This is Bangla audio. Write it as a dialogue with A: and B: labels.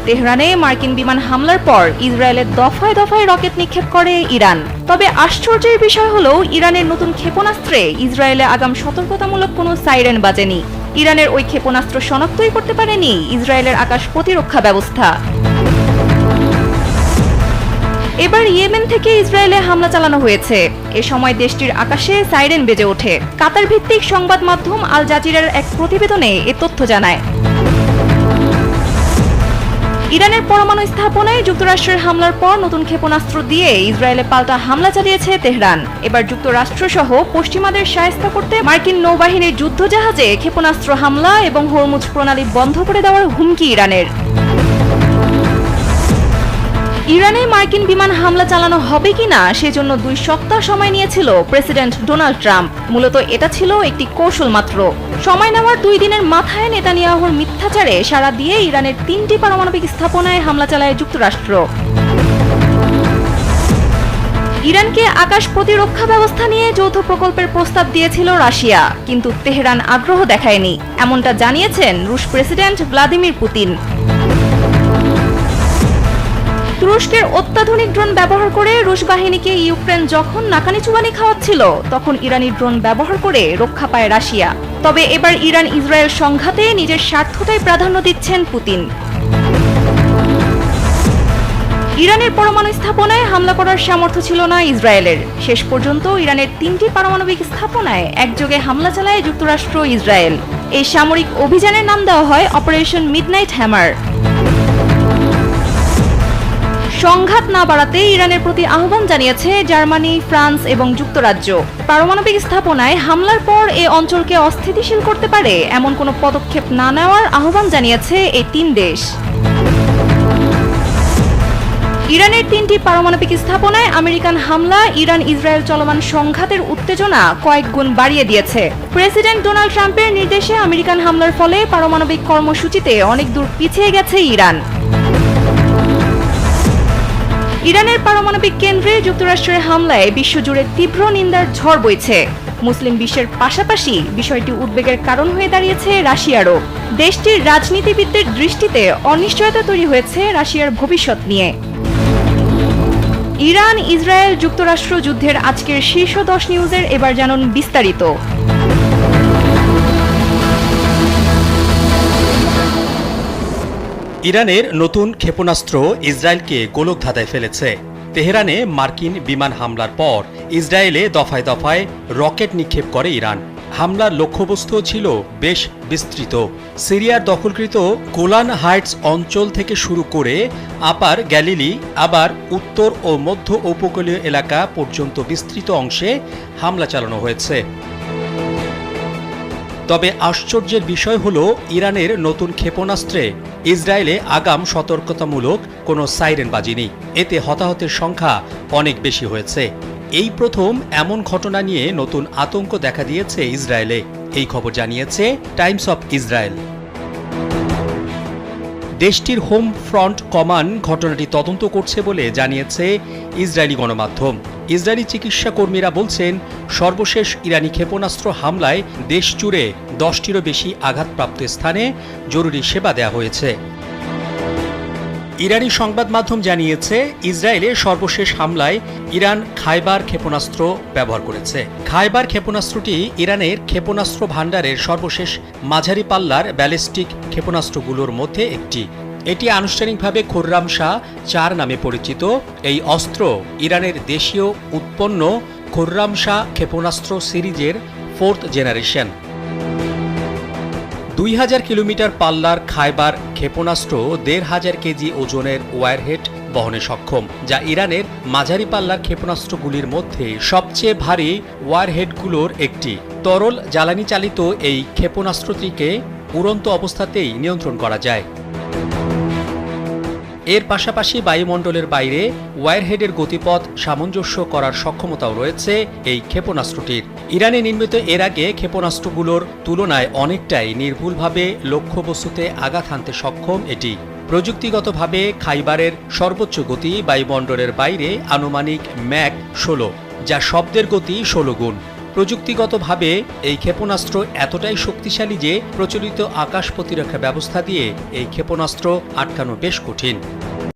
A: তেহরানে মার্কিন বিমান হামলার পর ইসরায়েলের দফায় দফায় রকেট নিক্ষেপ করে ইরান। তবে আশ্চর্যের বিষয় হলো ইরানের নতুন ক্ষেপণাস্ত্রে ইসরায়েলে আগাম সতর্কতামূলক কোনো সাইরেন বাজেনি। ইরানের ওই ক্ষেপণাস্ত্র শনাক্তই করতে পারেনি ইসরায়েলের আকাশ প্রতিরক্ষা ব্যবস্থা। এবার ইয়েমেন থেকে ইসরায়েলে হামলা চালানো হয়েছে। এ সময় দেশটির আকাশে সাইরেন বেজে ওঠে। কাতার ভিত্তিক সংবাদ মাধ্যম আল জাজিরার এক প্রতিবেদনে এ তথ্য জানায়। ইরানের পরমাণু স্থাপনায় যুক্তরাষ্ট্রের হামলার পর নতুন ক্ষেপণাস্ত্র দিয়ে ইসরায়েলে পাল্টা হামলা চালিয়েছে তেহরান। এবার যুক্তরাষ্ট্রসহ পশ্চিমাদের শায়েস্তা করতে মার্কিন নৌবাহিনীর যুদ্ধজাহাজে ক্ষেপণাস্ত্র হামলা এবং হরমুজ প্রণালী বন্ধ করে দেওয়ার হুমকি ইরানের। ইরানে মার্কিন বিমান হামলা চালানো হবে কিনা সেজন্য 2 সপ্তাহ সময় নিয়েছিল প্রেসিডেন্ট ডোনাল্ড ট্রাম্প। মূলত এটা ছিল একটি কৌশল মাত্র। সময় নেওয়ার 2 দিনের মাথায় নেতানিয়াহুর মিথ্যাচারে সাড়া দিয়ে ইরানের 3টি পারমাণবিক স্থাপনায় হামলা চালায় যুক্তরাষ্ট্র। ইরানকে আকাশ প্রতিরক্ষা ব্যবস্থা নিয়ে যৌথ প্রকল্পের প্রস্তাব দিয়েছিল রাশিয়া, কিন্তু তেহরান আগ্রহ দেখায়নি, এমনটা জানিয়েছেন রুশ প্রেসিডেন্ট ভ্লাদিমির পুতিন। তুরস্কের অত্যাধুনিক ড্রোন ব্যবহার করে রুশ বাহিনীকে ইউক্রেন যখন নাকানি চুবানি খাওয়াচ্ছিল, তখন ইরানি ড্রোন ব্যবহার করে রক্ষা পায় রাশিয়া। তবে এবার ইরান ইসরায়েল সংঘাতে নিজের স্বার্থটাই প্রাধান্য দিচ্ছেন পুতিন। ইরানের পরমাণু স্থাপনায় হামলা করার সামর্থ্য ছিল না ইসরায়েলের। শেষ পর্যন্ত ইরানের 3টি পারমাণবিক স্থাপনায় একযোগে হামলা চালায় যুক্তরাষ্ট্র ইসরায়েল। এই সামরিক অভিযানের নাম দেওয়া হয় অপারেশন মিডনাইট হ্যামার। সংঘাত না বাড়াতে ইরানের প্রতি আহ্বান জানিয়েছে জার্মানি, ফ্রান্স এবং যুক্তরাজ্য। পারমাণবিক স্থাপনায় হামলার পর এ অঞ্চলকে অস্থিতিশীল করতে পারে এমন কোনো পদক্ষেপ না নেওয়ার আহ্বান জানিয়েছে এই 3 দেশ। ইরানের 3টি পারমাণবিক স্থাপনায় আমেরিকান হামলা ইরান ইসরায়েল চলমান সংঘাতের উত্তেজনা কয়েক গুণ বাড়িয়ে দিয়েছে। প্রেসিডেন্ট ডোনাল্ড ট্রাম্পের নির্দেশে আমেরিকান হামলার ফলে পারমাণবিক কর্মসূচিতে অনেক দূর পিছিয়ে গেছে ইরান। ইরানের পারমাণবিক কেন্দ্রে যুক্তরাষ্ট্রের হামলায় বিশ্বজুড়ে তীব্র নিন্দার ঝড় বইছে। মুসলিম বিশ্বের পাশাপাশি বিষয়টি উদ্বেগের কারণ হয়ে দাঁড়িয়েছে রাশিয়ারও। দেশটির রাজনীতিবিদদের দৃষ্টিতে অনিশ্চয়তা তৈরি হয়েছে রাশিয়ার ভবিষ্যৎ নিয়ে। ইরান ইসরায়েল যুক্তরাষ্ট্র যুদ্ধের আজকের শীর্ষ 10 নিউজের এবার জানুন বিস্তারিত।
B: ইরানের নতুন ক্ষেপণাস্ত্র ইসরায়েলকে গোলকধাঁধায় ফেলেছে। তেহরানে মার্কিন বিমান হামলার পর ইসরায়েলে দফায় দফায় রকেট নিক্ষেপ করে ইরান। হামলার লক্ষ্যবস্তু ছিল বেশ বিস্তৃত। সিরিয়ার দখলকৃত গোলান হাইটস অঞ্চল থেকে শুরু করে আপার গ্যালিলি, আবার উত্তর ও মধ্য উপকূলীয় এলাকা পর্যন্ত বিস্তৃত অংশে হামলা চালানো হয়েছে। তবে আশ্চর্যের বিষয় হল ইরানের নতুন ক্ষেপণাস্ত্রে ইসরায়েলে আগাম সতর্কতামূলক কোনো সাইরেন বাজেনি। এতে হতাহতের সংখ্যা অনেক বেশি হয়েছে। এই প্রথম এমন ঘটনা নিয়ে নতুন আতঙ্ক দেখা দিয়েছে ইসরায়েলে। এই খবর জানিয়েছে টাইমস অফ ইসরায়েল। দেশটির হোম ফ্রন্ট কমান্ড ঘটনাটি তদন্ত করছে বলে জানিয়েছে ইসরায়েলি গণমাধ্যম। ইসরায়েলি চিকিৎসা কর্মীরা বলছেন, সর্বশেষ ইরানি ক্ষেপণাস্ত্র হামলায় দেশ জুড়ে 10টিরও বেশি আঘাতপ্রাপ্ত স্থানে জরুরি সেবা দেওয়া হয়েছে। ইরানি সংবাদ মাধ্যম জানিয়েছে, ইসরায়েলে সর্বশেষ হামলায় ইরান খাইবার ক্ষেপণাস্ত্র ব্যবহার করেছে। খাইবার ক্ষেপণাস্ত্রটি ইরানের ক্ষেপণাস্ত্র ভাণ্ডারের সর্বশেষ মাঝারি পাল্লার ব্যালিস্টিক ক্ষেপণাস্ত্রগুলোর মধ্যে একটি। এটি আনুষ্ঠানিকভাবে খুররাম শাহ 4 নামে পরিচিত। এই অস্ত্র ইরানের দেশীয় উৎপন্ন খুররাম শাহ ক্ষেপণাস্ত্র সিরিজের 4th জেনারেশন। 2000 কিলোমিটার পাল্লার খাইবার ক্ষেপণাস্ত্র 1500 কেজি ওজনের ওয়ারহেড বহনে সক্ষম, যা ইরানের মাঝারি পাল্লার ক্ষেপণাস্ত্রগুলির মধ্যে সবচেয়ে ভারী ওয়ারহেডগুলোর একটি। তরল জ্বালানি চালিত এই ক্ষেপণাস্ত্রটিকে উড়ন্ত অবস্থাতেই নিয়ন্ত্রণ করা যায়। এর পাশাপাশি বায়ুমণ্ডলের বাইরে ওয়ারহেডের গতিপথ সামঞ্জস্য করার সক্ষমতাও রয়েছে এই ক্ষেপণাস্ত্রটির। ইরানে নির্মিত এর আগে ক্ষেপণাস্ত্রগুলোর তুলনায় অনেকটাই নির্ভুলভাবে লক্ষ্যবস্তুতে আঘাত হানতে সক্ষম এটি। প্রযুক্তিগতভাবে খাইবারের সর্বোচ্চ গতি বায়ুমণ্ডলের বাইরে আনুমানিক ম্যাক 16, যা শব্দের গতি 16 গুণ। প্রযুক্তিগতভাবে এই ক্ষেপণাস্ত্র এতটাই শক্তিশালী যে প্রচলিত আকাশ প্রতিরক্ষা ব্যবস্থা দিয়ে এই ক্ষেপণাস্ত্র আটকানো বেশ কঠিন।